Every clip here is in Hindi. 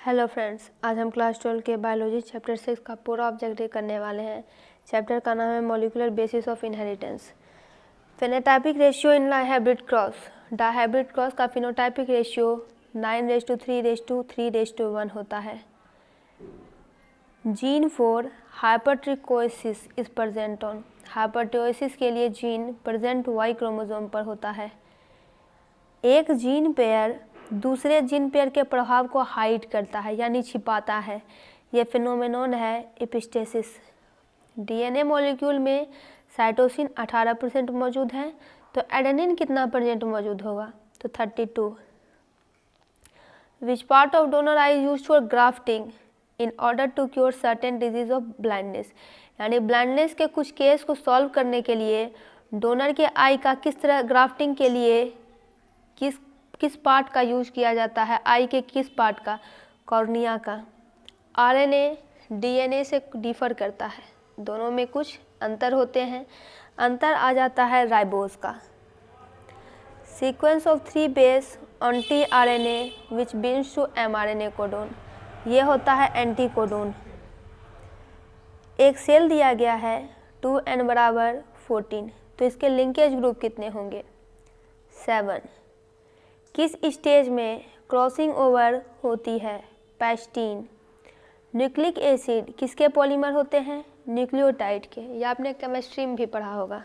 हेलो फ्रेंड्स, आज हम क्लास 12 के बायोलॉजी चैप्टर 6 का पूरा ऑब्जेक्टिव करने वाले हैं। चैप्टर का नाम है molecular basis of inheritance. Phenotypic ratio in hybrid cross. Dihybrid cross का फिनोटाइपिक रेशियो 9:3:3:1 होता है। Gene for hypertrichosis is present on. Hypertrichosis के लिए जीन प्रेजेंट वाई क्रोमोसोम पर होता है। एक जीन पेयर दूसरे जीन पेयर के प्रभाव को हाइड करता है यानी छिपाता है। यह फिनोमेनॉन है एपिस्टेसिस। डीएनए मॉलिक्यूल में साइटोसिन 18% मौजूद है, तो एडेनिन कितना परसेंट मौजूद होगा? तो 32। Which part of donor eye use for grafting in order to cure certain disease of blindness. यानी ब्लाइंडनेस के कुछ केस को सॉल्व करने के लिए डोनर के आई का किस तरह ग्राफ्टिंग के लिए किस पार्ट का यूज किया जाता है? आई के किस पार्ट का? कॉर्निया का। आरएनए डीएनए से डिफर करता है, दोनों में कुछ अंतर होते हैं। अंतर आ जाता है राइबोज का। Sequence of 3 base on T RNA which binds to mRNA codon, ये होता है एंटी कोडोन। एक सेल दिया गया है 2n = 14, तो इसके लिंकेज ग्रुप कितने होंगे? 7। किस स्टेज में क्रॉसिंग ओवर होती है? पैस्टीन। न्यूक्लिक एसिड किसके पॉलीमर होते हैं? न्यूक्लियोटाइड के। यह आपने केमिस्ट्री में भी पढ़ा होगा।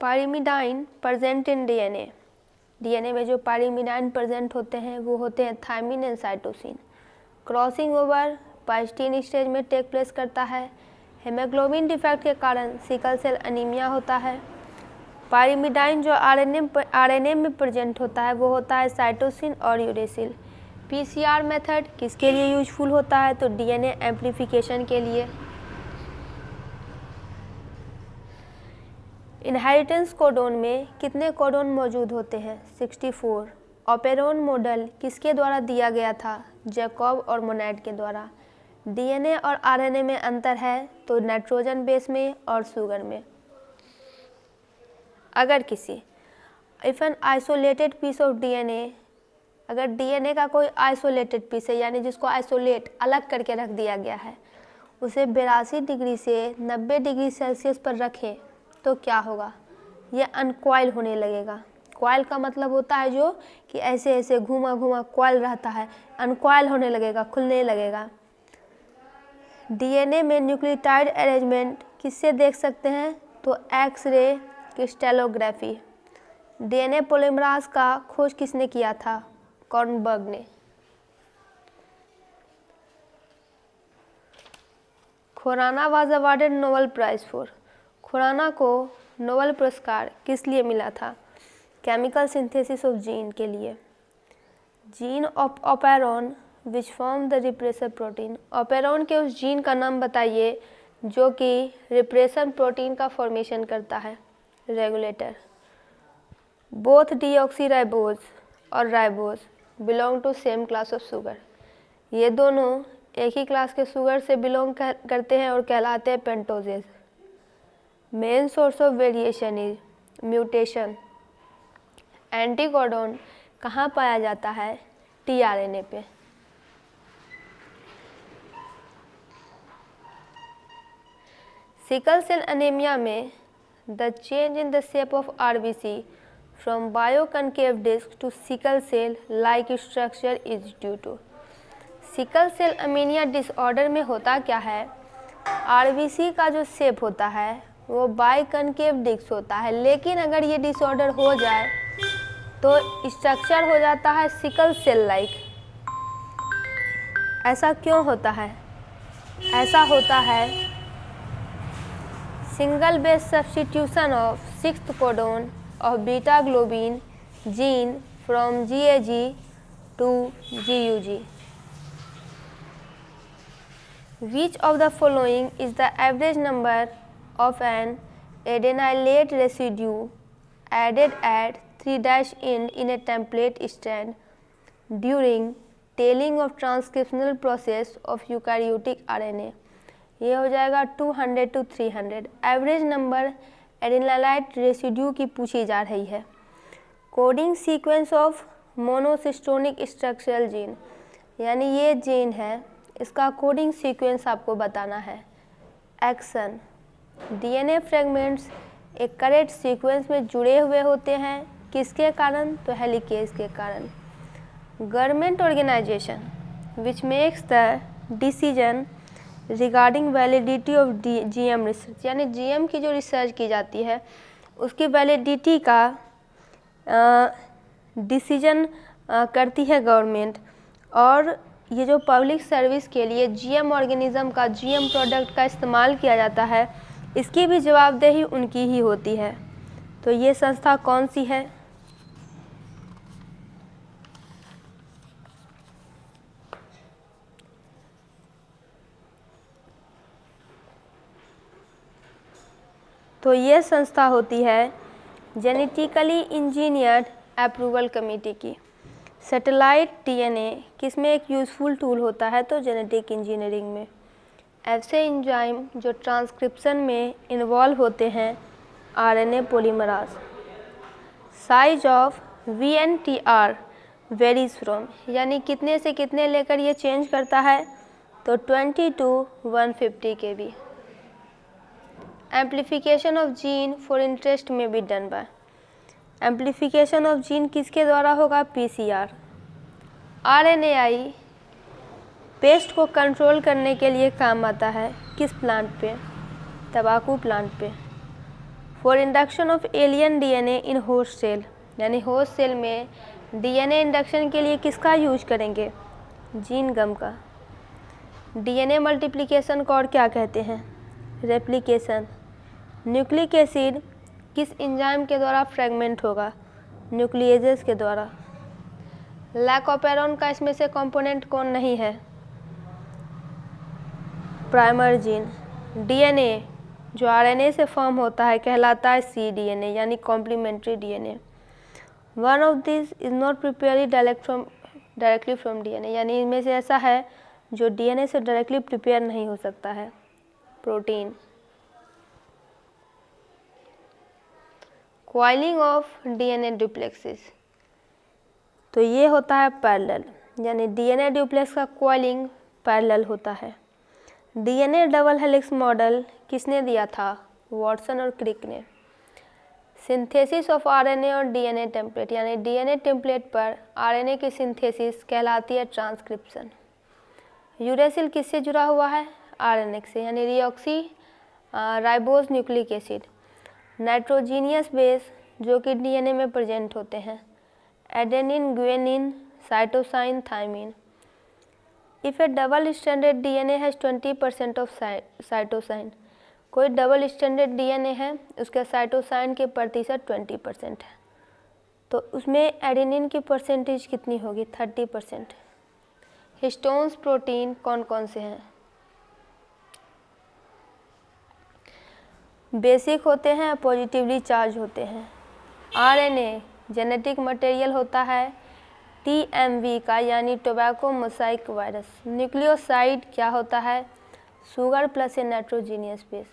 Pyrimidine present in DNA. DNA में जो पाइरिमिडाइन प्रेजेंट होते हैं वो होते हैं thymine and cytosine. Crossing over pachytene stage में टेक प्लेस करता है। हेमोग्लोबिन डिफेक्ट के कारण सिकल सेल अनीमिया होता है। पाइरिमिडाइन जो आरएनए में प्रेजेंट होता है वो होता है साइटोसिन और यूरेसिल। पीसीआर मेथड किसके लिए यूजफुल होता है? तो डीएनए एम्प्लीफिकेशन के लिए। इनहेरिटेंस कोडोन में कितने कोडोन मौजूद होते हैं? 64। ऑपेरोन मॉडल किसके द्वारा दिया गया था? जैकब और मोनेट के द्वारा। डीएनए और आरएनए में अंतर है, तो नाइट्रोजन बेस में और शुगर में। अगर किसी if an isolated piece of DNA, अगर डीएनए का कोई आइसोलेटेड पीस है यानी जिसको आइसोलेट अलग करके रख दिया गया है, उसे 82 डिग्री से 90 डिग्री सेल्सियस पर रखें तो क्या होगा? ये अनकॉइल होने लगेगा। कॉइल का मतलब होता है जो कि ऐसे ऐसे घुमा घुमा कॉइल रहता है, अनकॉइल होने लगेगा, खुलने लगेगा। डीएनए में न्यूक्लियोटाइड अरेंजमेंट किससे देख सकते हैं? तो एक्स-रे क्रिस्टलोग्राफी। डीएनए पॉलीमराज का खोज किसने किया था? कॉर्नबर्ग ने। Khorana was awarded Nobel prize for. Khorana को नोबेल पुरस्कार किस लिए मिला था? केमिकल सिंथेसिस ऑफ जीन के लिए। Gene of operon which form the repressor protein. Operon के उस जीन का नाम बताइए जो कि रिप्रेशन प्रोटीन का फॉर्मेशन करता है। रेगुलेटर। बोथ डीऑक्सीराइबोज और ribose belong to same class of sugar. ये दोनों एक ही क्लास के शुगर से बिलोंग करते हैं और कहलाते हैं pentoses. Main source of variation is mutation. Anticodon कहाँ पाया जाता है? टीआरएनए पे। सिकल सेल अनीमिया में the change in the shape of RBC from biconcave disc to sickle cell like structure is due to. Sickle cell anaemia disorder में होता क्या है? आरबीसी का जो शेप होता है वो बाइकनकेव डिस्क होता है, लेकिन अगर ये डिसऑर्डर हो जाए तो स्ट्रक्चर हो जाता है सिकल सेल लाइक। ऐसा क्यों होता है? ऐसा होता है single base substitution of 6th codon of beta globin gene from GAG to GUG। Which of the following is the average number of an adenylate residue added at 3' end in a template strand during telling of transcriptional process of eukaryotic RNA. ये हो जाएगा 200 to 300। एवरेज नंबर एडेनिलाइट रेसिड्यू की पूछी जा रही है। Coding sequence of monocistronic structural gene, यानी ये जीन है, इसका कोडिंग सीक्वेंस आपको बताना है। एक्शन, डीएनए फ्रेगमेंट्स एक करेक्ट सीक्वेंस में जुड़े हुए होते हैं, किसके कारण? तो हेलिकेज के कारण। Government organisation which makes the decision regarding validity of GM research, यानी जीएम की जो रिसर्च की जाती है उसकी वैलिडिटी का डिसीजन करती है गवर्नमेंट। और ये जो पब्लिक सर्विस के लिए जीएम ऑर्गेनिज्म का, जीएम प्रोडक्ट का इस्तेमाल किया जाता है, इसकी भी जवाबदेही उनकी ही होती है। तो ये संस्था कौन सी है? तो ये संस्था होती है जेनेटिकली इंजीनियर्ड अप्रूवल कमेटी की। सैटेलाइट डीएनए किसमें एक यूज़फुल टूल होता है? तो जेनेटिक इंजीनियरिंग में। ऐसे एंजाइम जो ट्रांसक्रिप्शन में इन्वॉल्व होते हैं, RNA पॉलीमराज। Size of VNTR varies from, यानी कितने से कितने लेकर ये चेंज करता है? तो 20 to 150 kb। Amplification of gene for interest में be done by. Amplification of gene किसके द्वारा होगा? पीसीआर। आरएनएआई पेस्ट को कंट्रोल करने के लिए काम आता है, किस प्लांट पे? तंबाकू प्लांट पे। For induction of alien DNA in host cell, यानी होस्ट सेल में डीएनए इंडक्शन के लिए किसका यूज करेंगे? जीन गम का। डीएनए मल्टीप्लिकेशन को और क्या कहते हैं? रेप्लिकेशन। न्यूक्लिक एसिड किस एंजाइम के द्वारा फ्रेगमेंट होगा? न्यूक्लिएजेस के द्वारा। लैकोपेरॉन का इसमें से कंपोनेंट कौन नहीं है? Primer gene. डीएनए जो आरएनए से फॉर्म होता है कहलाता है सी डीएनए, यानी complementary DNA. One of this is not prepared directly from DNA, यानी इनमें से ऐसा है जो डीएनए से डायरेक्टली प्रिपेयर नहीं हो सकता है। प्रोटीन। कॉइलिंग ऑफ डीएनए डुप्लेक्सेस, तो ये होता है पैरेलल, यानी डीएनए डुप्लेक्स का कॉइलिंग पैरेलल होता है। डीएनए डबल हेलिक्स मॉडल किसने दिया था? वॉटसन और क्रिक ने। सिंथेसिस ऑफ आरएनए और डीएनए टेम्पलेट, यानी डीएनए टेम्पलेट पर आरएनए की सिंथेसिस कहलाती है ट्रांसक्रिप्शन। यूरेसिल किससे जुड़ा हुआ है? आरएनए से, यानी रिऑक्सी ribose nucleic acid. Nitrogenous base जो कि डीएनए में प्रेजेंट होते हैं, adenine, guanine, cytosine, thymine. If a double standard DNA has 20% of cytosine, कोई डबल स्टैंडर्ड डीएनए है उसके साइटोसाइन के प्रतिशत 20% है, तो उसमें एडेनिन की परसेंटेज कितनी होगी? 30%। हिस्टोन्स प्रोटीन कौन कौन से हैं? बेसिक होते हैं, पॉजिटिवली चार्ज होते हैं। आरएनए जेनेटिक मटेरियल होता है टीएमवी का, यानी टोबैको मोसाइक वायरस। न्यूक्लियोसाइड क्या होता है? Sugar plus a nitrogenous base.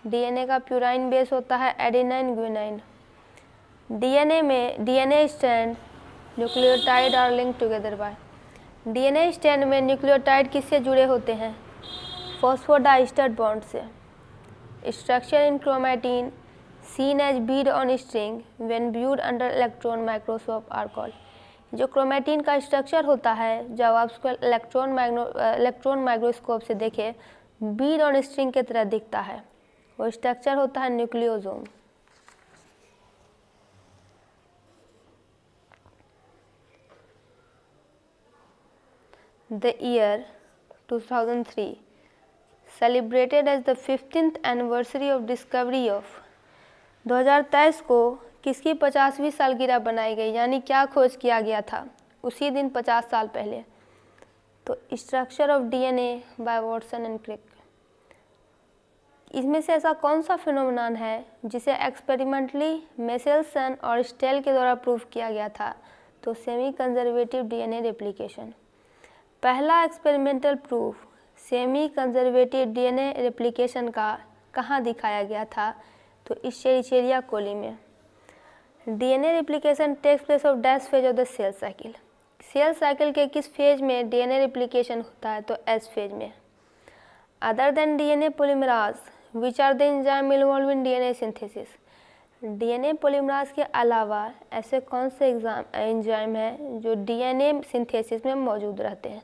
DNA का प्यूराइन बेस होता है एडेनाइन, गुएनाइन। डीएनए में DNA strand nucleotide are link together by. DNA strand में न्यूक्लियोटाइड किससे जुड़े होते हैं? फॉस्फोडाइस्टर बॉन्ड से। Structure in chromatin seen as bead on string when viewed under electron microscope are called. जो क्रोमैटिन का स्ट्रक्चर होता है जब आप उसको इलेक्ट्रॉन माइक्रोस्कोप से देखें, बीड ऑन स्ट्रिंग की तरह दिखता है, वो स्ट्रक्चर होता है nucleosome. The year 2003 celebrated as the 15th anniversary of discovery of। 2023 को किसकी 50वीं सालगिरह बनाई गई, यानी क्या खोज किया गया था उसी दिन 50 साल पहले? तो structure of DNA by Watson and Crick. इसमें से ऐसा कौन सा फिनोमेनन है जिसे एक्सपेरिमेंटली मेसेल्सन और स्टेल के द्वारा प्रूव किया गया था? तो सेमी कंजर्वेटिव डीएनए रेप्लिकेशन। पहला experimental proof semi conservative DNA replication का कहाँ दिखाया गया था, तो इशेरिचिया कोली में। DNA replication takes place of dash phase of the cell cycle. Cell cycle के किस फेज में डीएनए रेप्लिकेशन होता है, तो एस फेज में। Other than DNA polymerase which are the enzyme involve in DNA synthesis. DNA polymerase के अलावा ऐसे कौन से एंजाइम हैं जो डीएनए सिंथेसिस में मौजूद रहते हैं?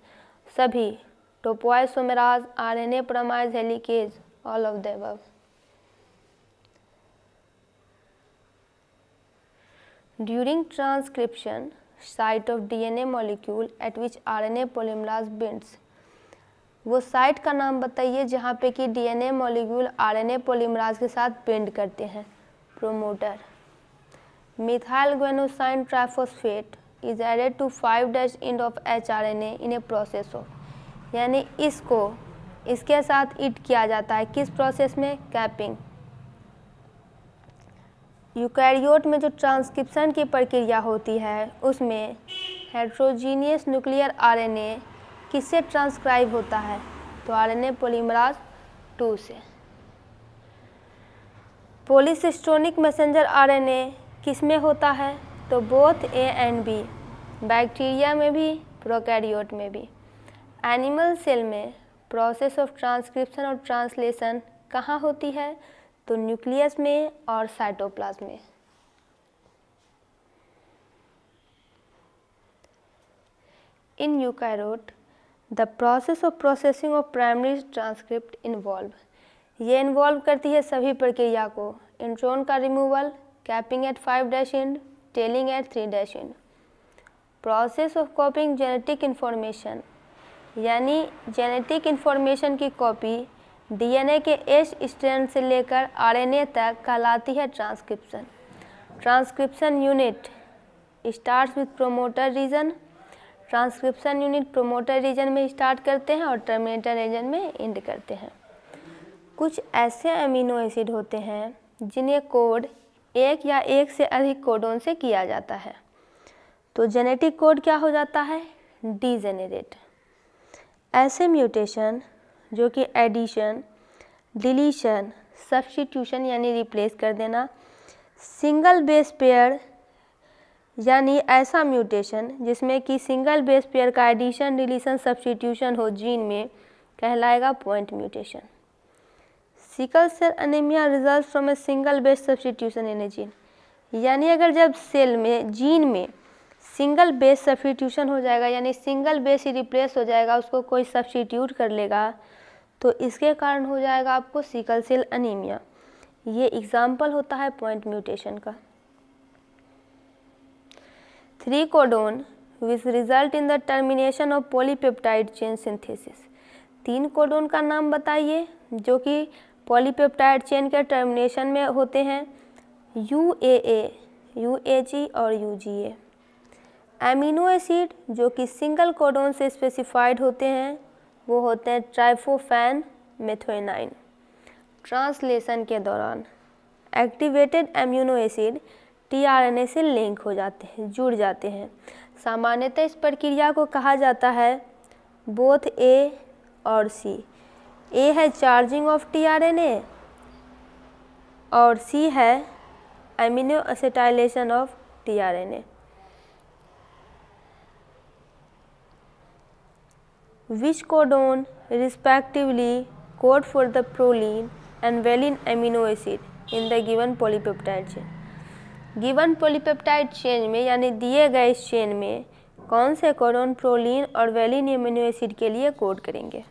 सभी। Topoisomerase, RNA polymerase helicase, all of the above. During transcription site of DNA molecule at which RNA polymerase binds. वो साइट का नाम बताइए जहाँ पे कि डीएनए मॉलिक्यूल आरएनए पॉलीमराज के साथ बिंड करते हैं। Promoter. Methyl guanosine triphosphate is added to 5' end of hRNA in a process of, यानी इसके साथ इट किया जाता है किस प्रोसेस में? कैपिंग। यूकैरियोट में जो ट्रांसक्रिप्शन की प्रक्रिया होती है उसमें हेट्रोजीनियस न्यूक्लियर आरएनए किससे ट्रांसक्राइब होता है, तो आरएनए पॉलीमराज 2 से। पॉलीसिस्टोनिक मैसेंजर आरएनए किस में होता है, तो both A and B. Bacteria में भी, प्रोकैरियोट में भी। एनिमल सेल में प्रोसेस ऑफ ट्रांसक्रिप्शन और ट्रांसलेशन कहाँ होती है, तो न्यूक्लियस में और साइटोप्लाज्म में। In eukaryote the process of processing of primary transcript involve. ये इन्वॉल्व करती है सभी प्रक्रिया को। इंट्रोन का removal, capping at 5' end, tailing at 3' end। Process of copying genetic information, यानी जेनेटिक इन्फॉर्मेशन की कॉपी डीएनए के एस स्ट्रैंड से लेकर आरएनए तक कहलाती है transcription. Transcription unit starts with promoter region. Transcription unit promoter region में स्टार्ट करते हैं और टर्मिनेटर रीजन में एंड करते हैं। कुछ ऐसे अमीनो एसिड होते हैं जिन्हें कोड एक या एक से अधिक कोडोन से किया जाता है, तो जेनेटिक कोड क्या हो जाता है? डीजेनेरेट। ऐसे म्यूटेशन जो कि एडिशन, डिलीशन, सब्स्टिट्यूशन यानी रिप्लेस कर देना, सिंगल बेस पेयर यानी ऐसा म्यूटेशन जिसमें कि सिंगल बेस पेयर का एडिशन, डिलीशन, सब्स्टिट्यूशन हो जीन में, कहलाएगा point mutation. Sickle cell anaemia result from a single base substitution in a gene, यानी अगर जब सेल में जीन में सिंगल बेस सब्स्टिट्यूशन हो जाएगा, यानी सिंगल बेस ही रिप्लेस हो जाएगा, उसको कोई सब्स्टिट्यूट कर लेगा, तो इसके कारण हो जाएगा आपको सिकल सेल एनीमिया। ये एग्जाम्पल होता है पॉइंट म्यूटेशन का। 3 codon which result in the termination of polypeptide chain synthesis. 3 codon का नाम बताइए जो कि पॉलीपेप्टाइड चेन के टर्मिनेशन में होते हैं। UAA, UAG और UGA। एमिनो एसिड जो कि सिंगल कोडोन से स्पेसिफाइड होते हैं वो होते हैं ट्राइफोफैन, मेथोइनाइन। ट्रांसलेशन के दौरान एक्टिवेटेड एमिनो एसिड टीआरएनए से लिंक हो जाते हैं, जुड़ जाते हैं। सामान्यतः इस प्रक्रिया को कहा जाता है बोथ ए और सी। ए है चार्जिंग ऑफ टीआरएनए और सी है amino acetylation of tRNA. Which codon respectively code for the proline and valine amino acid in the given polypeptide chain। Given polypeptide chain में यानी दिए गए इस चेन में कौन से कोडोन प्रोलीन और वेलिन एमिनो एसिड के लिए कोड करेंगे?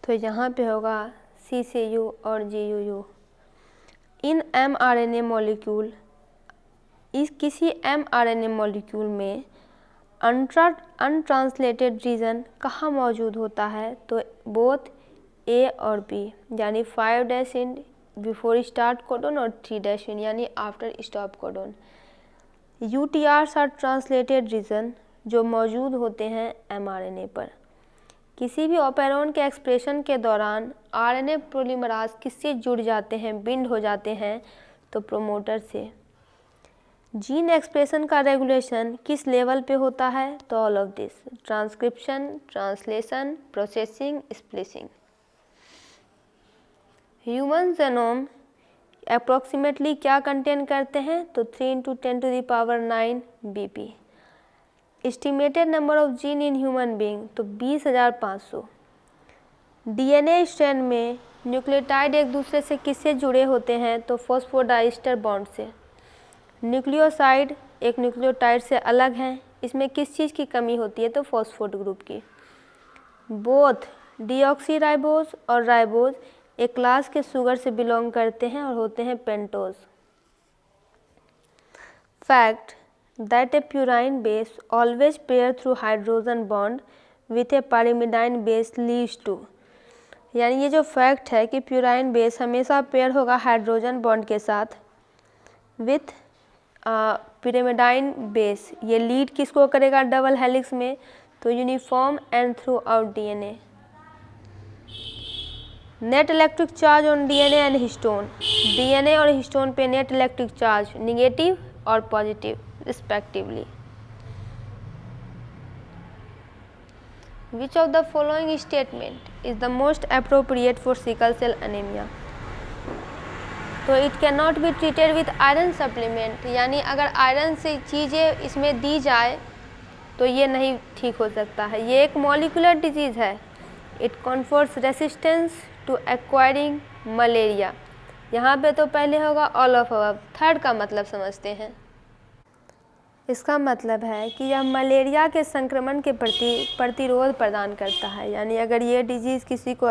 तो यहाँ पे होगा C से U और GUU। इन mRNA मॉलिक्यूल, इस किसी mRNA मॉलिक्यूल में अनट्रांसलेटेड रीजन कहाँ मौजूद होता है? तो बोथ A और B, यानी 5' end बिफोर स्टार्ट कोडोन और 3' end यानी after stop codon. UTRs are translated region जो मौजूद होते हैं mRNA पर। किसी भी ऑपेरॉन के एक्सप्रेशन के दौरान आरएनए पॉलीमराज किससे जुड़ जाते हैं, बिंड हो जाते हैं, तो प्रोमोटर से। जीन एक्सप्रेशन का रेगुलेशन किस लेवल पे होता है, तो all of this, transcription, translation, processing, splicing. Human genome approximately क्या कंटेन करते हैं, तो 3 × 10⁹ BP। Estimated number of gene in human being, तो 20,500। डीएनए स्ट्रैंड में न्यूक्लियोटाइड एक दूसरे से किससे जुड़े होते हैं, तो फॉस्फोडाइस्टर बॉन्ड से। न्यूक्लियोसाइड एक न्यूक्लियोटाइड से अलग हैं, इसमें किस चीज़ की कमी होती है, तो फॉस्फेट ग्रुप की। बोथ डीऑक्सीराइबोज और राइबोज एक क्लास के शुगर से बिलोंग करते हैं और होते हैं pentose. Fact that a purine base always pair through hydrogen bond with a pyrimidine base leads to, यानी ये जो फैक्ट है कि प्यूराइन बेस हमेशा पेयर होगा हाइड्रोजन बॉन्ड के साथ विथ पिरिमिडाइन बेस, ये लीड किसको करेगा डबल हेलिक्स में, तो uniform and throughout DNA. Net electric charge on DNA and histone, DNA और हिस्टोन पे नेट इलेक्ट्रिक चार्ज निगेटिव और positive respectively. Which of the following statement is the most appropriate for sickle cell anaemia, तो it can not be treated with iron supplement, यानी अगर आयरन से चीज़ें इसमें दी जाए तो ये नहीं ठीक हो सकता है। ये एक मॉलिकुलर डिजीज़ है। It confers resistance to acquiring malaria, यहाँ पे तो पहले होगा ऑल ऑफ अबव। थर्ड का मतलब समझते हैं। इसका मतलब है कि यह मलेरिया के संक्रमण के प्रति प्रतिरोध प्रदान करता है, यानी अगर ये डिजीज़ किसी को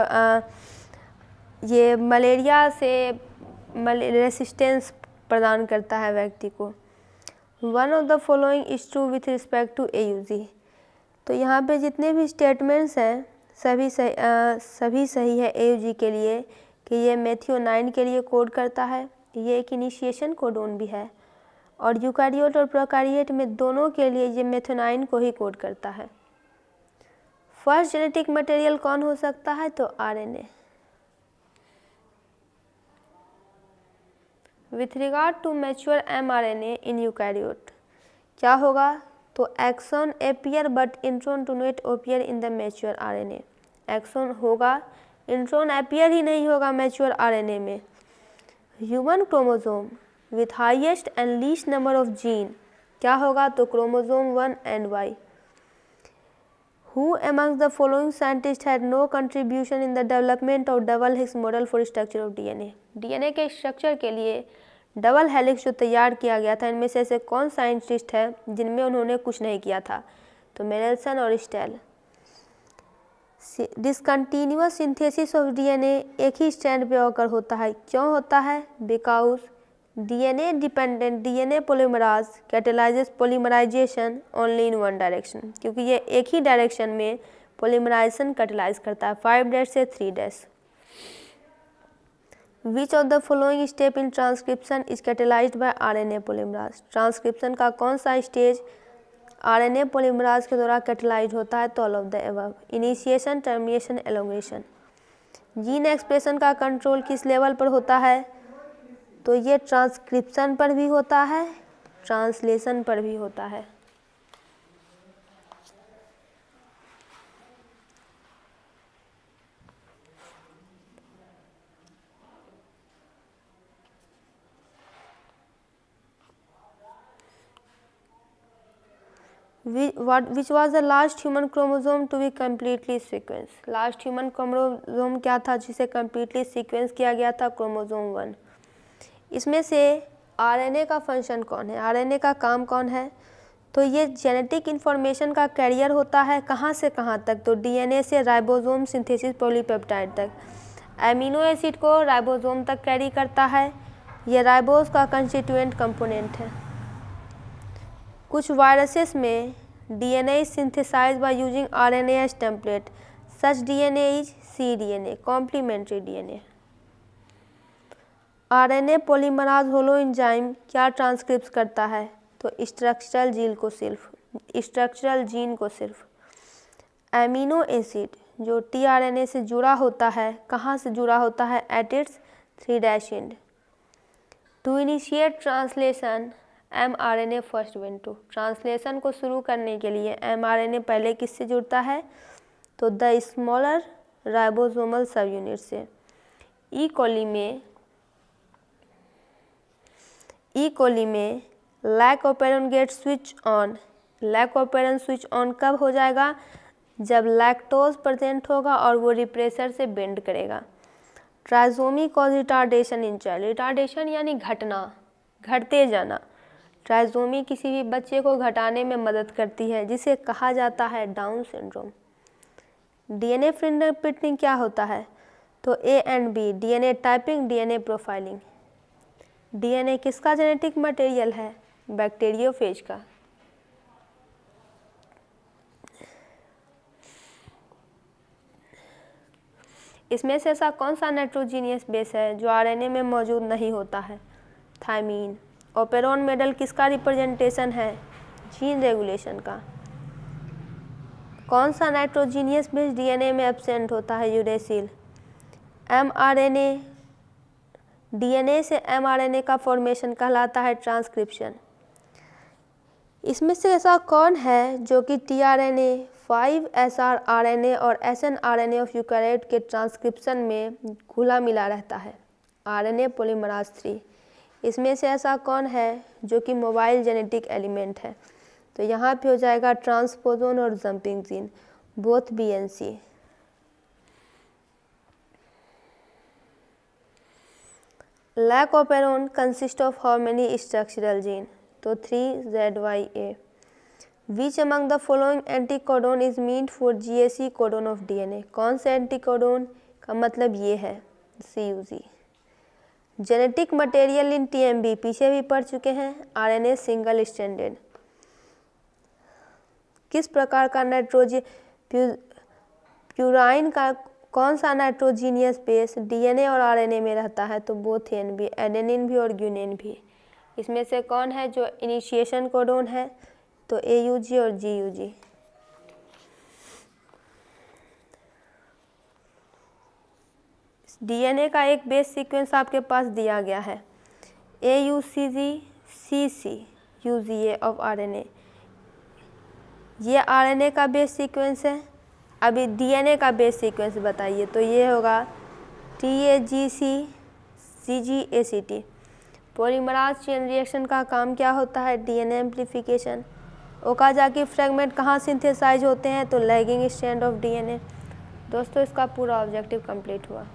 ये मलेरिया से रेसिस्टेंस प्रदान करता है व्यक्ति को। One of the following is true with respect to AUG, तो यहाँ पे जितने भी स्टेटमेंट्स हैं सभी सही है AUG के लिए कि ये मेथियोनाइन के लिए कोड करता है, ये एक इनिशिएशन कोडोन भी है, और यूकारियोट और प्रोकारियोट में दोनों के लिए ये मेथियोनाइन को ही कोड करता है। फर्स्ट जेनेटिक मटेरियल कौन हो सकता है, तो RNA। With regard to mature mRNA in eukaryote क्या होगा, तो exon appear but intron do not appear in the mature RNA। Exon होगा, इंट्रॉन अपीयर ही नहीं होगा मैच्योर RNA में। Human chromosome with highest and least number of gene क्या होगा, तो chromosome 1 and Y। Who amongst the following scientists had no contribution in the development of double helix model for structure of DNA? DNA के स्ट्रक्चर के लिए डबल हेलिक्स जो तैयार किया गया था, इनमें से ऐसे कौन साइंटिस्ट है जिनमें उन्होंने कुछ नहीं किया था, तो मेनेल्सन और Stahl. Discontinuous synthesis of DNA एक ही स्ट्रैंड पे ऑकर होता है, क्यों होता है, because DNA dependent DNA polymerase catalyses polymerisation only in one direction, क्योंकि ये एक ही डायरेक्शन में पॉलीमराइजेशन कैटेलाइज करता है, 5' से 3'। Which of the following step in transcription is catalysed by RNA polymerase, transcription का कौन सा स्टेज आरएनए पॉलीमराज के द्वारा कैटेलाइज होता है, तो all of the above. Initiation, termination, elongation. Gene expression का कंट्रोल किस लेवल पर होता है, तो ये ट्रांसक्रिप्शन पर भी होता है, ट्रांसलेशन पर भी होता है। Which was the last human chromosome to be completely sequenced? Last human chromosome क्या था जिसे completely सीक्वेंस किया गया था, क्रोमोसोम 1। इसमें से आरएनए का फंक्शन कौन है, आरएनए का काम कौन है, तो ये जेनेटिक इन्फॉर्मेशन का कैरियर होता है, कहाँ से कहाँ तक, तो डीएनए से राइबोसोम सिंथेसिस पॉलीपेप्टाइड तक। एमिनो एसिड को राइबोसोम तक कैरी करता है, ये राइबोस का कंस्टिट्यूएंट कंपोनेंट है। कुछ वायरसेस में DNA is synthesised by using RNA as template, such DNA is cDNA, complementary DNA. RNA polymerase holo enzyme क्या ट्रांसक्रिप्ट करता है, तो स्ट्रक्चरल जीन को सिर्फ एमिनो एसिड जो tRNA से जुड़ा होता है, कहाँ से जुड़ा होता है? At its 3' end. To initiate translation mRNA first went to. Translation को शुरू करने के लिए mRNA पहले किससे जुड़ता है? तो the smaller ribosomal subunit से। ई कोली में lac operon get switch on. Lac operon switch on कब हो जाएगा? जब लैक्टोज प्रेजेंट होगा और वो रिप्रेसर से बेंड करेगा। Trisomy cause retardation in child. Retardation यानी घटना, घटते जाना। ट्राइसोमी किसी भी बच्चे को घटाने में मदद करती है, जिसे कहा जाता है डाउन सिंड्रोम। डीएनए फिंगरप्रिंटिंग क्या होता है? तो A and B, DNA typing, DNA profiling. DNA किसका जेनेटिक मटेरियल है? बैक्टीरियोफेज का। इसमें से ऐसा कौन सा नाइट्रोजीनियस बेस है जो आरएनए में मौजूद नहीं होता है? थायमीन। ओपेरॉन मेडल किसका रिप्रेजेंटेशन है? जीन रेगुलेशन का। कौन सा नाइट्रोजीनियस बेस डीएनए में एब्सेंट होता है? यूरेसिल। एमआरएनए, डीएनए से एमआरएनए का फॉर्मेशन कहलाता है ट्रांसक्रिप्शन। इसमें से ऐसा कौन है जो कि टीआरएनए, 5SR आरएनए और SNRNA ऑफ यूकैरियोट के ट्रांसक्रिप्शन में घुला मिला रहता है? आरएनए पॉलीमराज 3। इसमें से ऐसा कौन है जो कि मोबाइल जेनेटिक एलिमेंट है? तो यहाँ पे हो जाएगा ट्रांसपोजोन और jumping gene, both BNC। Lac operon consist of how many structural gene? तो 3ZYA। Which among the following anticodon is meaned for GAC codon of DNA? कौन से एंटीकोडोन का मतलब ये है? CUG। Genetic material in TMB पीछे भी पढ़ चुके हैं। RNA single standard. किस प्रकार का प्यूराइन का कौन सा नाइट्रोजीनियस बेस डीएनए और आरएनए में रहता है? तो बोथ NB, एडेनिन भी और ग्यूनिन भी। इसमें से कौन है जो इनिशिएशन कोडोन है? तो AUG और GUG। डीएनए का एक बेस सीक्वेंस आपके पास दिया गया है, AUCG UGA ऑफ आरएनए। ये आरएनए का बेस सीक्वेंस है। अभी डीएनए का बेस सीक्वेंस बताइए, तो ये होगा TAGC CGACT। पॉलीमराज चेन रिएक्शन का काम क्या होता है? DNA amplification. ओकाजाकी फ्रेगमेंट कहाँ सिंथेसाइज होते हैं? तो लैगिंग स्ट्रैंड ऑफ डीएनए। दोस्तों, इसका पूरा ऑब्जेक्टिव कंप्लीट हुआ।